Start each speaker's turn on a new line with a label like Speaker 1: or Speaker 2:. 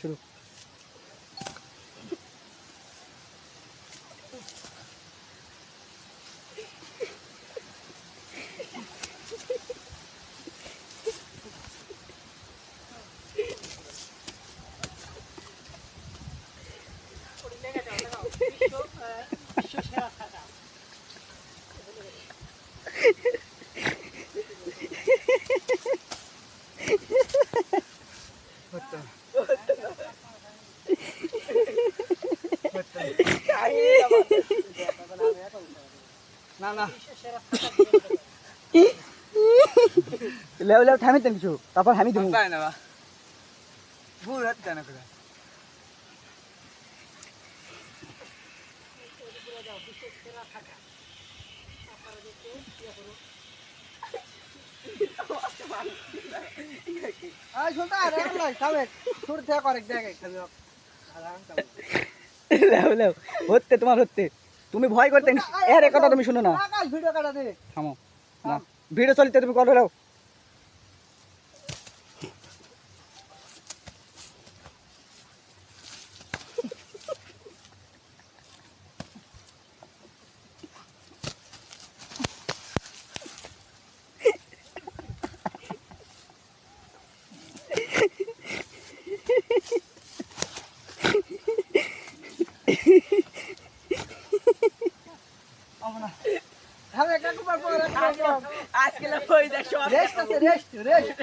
Speaker 1: শুরু।
Speaker 2: না না
Speaker 1: লেও লেও থামি তেন কিছু তারপর আমি দেবো।
Speaker 2: তাই না ভুল হচ্ছে না করে
Speaker 1: লেও লেও হচ্ছে তোমার হচ্ছে, তুমি ভয় করতে এর কথা তুমি শুনো না।
Speaker 3: ভিডিও কাটা দে।
Speaker 1: থামো না, ভিডিও চলতে তুমি করো লেও।
Speaker 3: আজকে রেস্ট রেস্ট